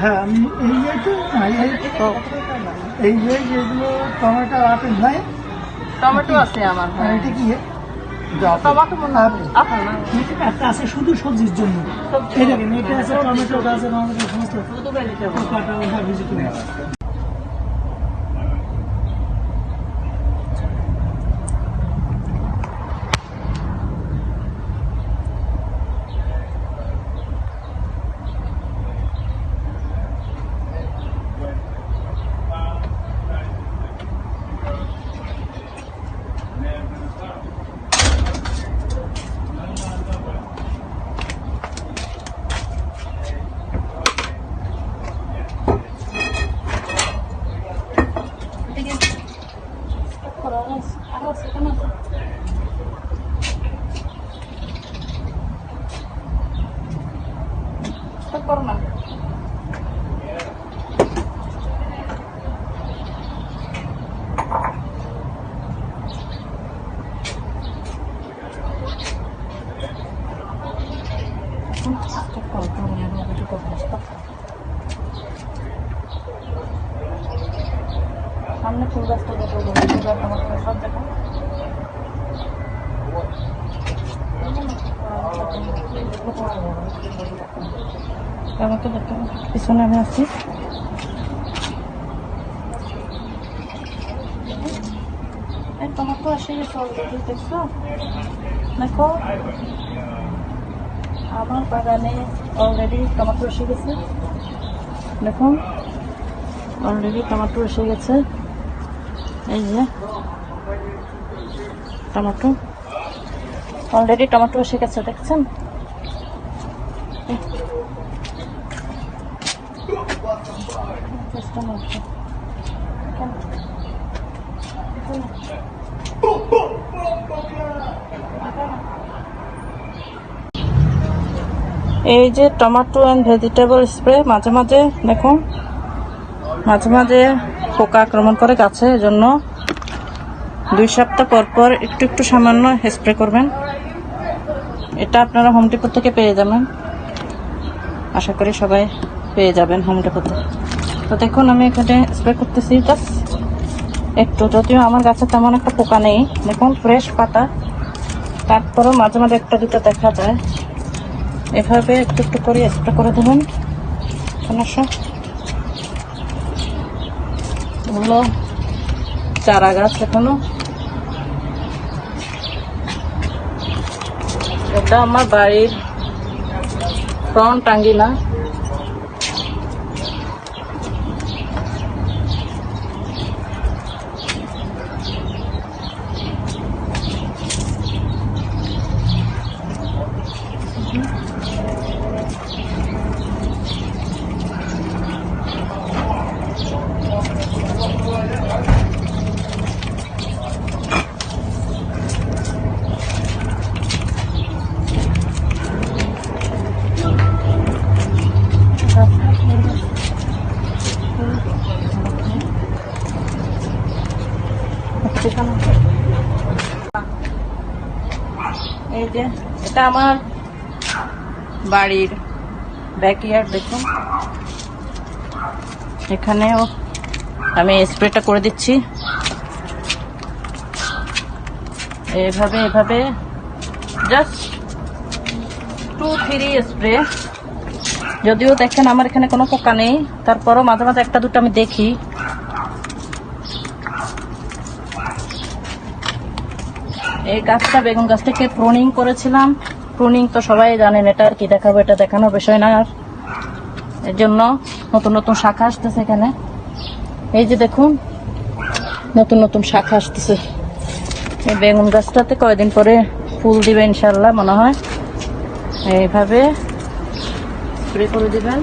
হ্যাঁ আমি এই যে যেগুলো টমেটো আপেল নাই, টমেটো আছে আমার। এটা কি টমেটো মনে হয় আপেল না, একটা আছে শুধু সবজির জন্য। এই দেখেন এটা আছে টমেটো, গাজর, সমস্ত শুধু ভেজিটেবল। কাটা ভেজিটেবল। করো না। সামনে ফুল গাছটা দেখো, ফুল গাছ আমার সব দেখো। আমাকে দেখতে পিছনে আমি আছি। টমেটো এসে গেছে অলরেডি, দেখছো? দেখো আমার বাগানে অলরেডি টমেটো এসে গেছে। দেখুন অলরেডি টমেটো এসে গেছে। এই যে টমেটো, অলরেডি টমেটো এসে গেছে, দেখছেন? এই যে টমেটো এন্ড ভেজিটেবল স্প্রে, মাঝে মাঝে দেখুন মাঝে মাঝে পোকা আক্রমণ করে গাছে, এজন্য 2 সপ্তাহ পর পর একটু একটু সামান্য স্প্রে করবেন। এটা আপনারা হোম ডিপো থেকে পেয়ে যাবেন, আশা করি সবাই পেয়ে যাবেন হোম ডিপোতে। তো দেখুন আমি এখানে স্প্রে করতেছি জাস্ট একটু, যদিও আমার গাছে তেমন একটা পোকা নেই, দেখুন ফ্রেশ পাতা, তারপরও মাঝে মাঝে একটা দুটো দেখা যায়। এভাবে একটু একটু করে স্প্রে করে দেবেন। সমস্যা এগুলো চারা গাছ এখনো। এটা আমার বাড়ির ফ্রন্ট আঙ্গিনা। এই যে এটা আমার বাড়ির ব্যাকইয়ার্ড, দেখুন এখানেও আমি স্প্রেটা করে দিচ্ছি। এভাবে এভাবে জাস্ট 2-3 স্প্রে। যদিও দেখেন আমার এখানে কোনো পোকা নেই, তারপরও মাঝে মাঝে একটা দুটো আমি দেখি। এই গাছটা বেগুন গাছ থেকে প্রুনিং করেছিলাম। প্রুনিং তো সবাই জানেন, এটা আর কি দেখাবো, এটা দেখানোর বিষয় না। আর এর জন্য নতুন নতুন শাখা আসতেছে এখানে। এই যে দেখুন নতুন নতুন শাখা আসতেছে। এই বেগুন গাছটাতে কয়দিন পরে ফুল দিবে ইনশাল্লাহ মনে হয়। এইভাবে স্প্রে করে দিবেন।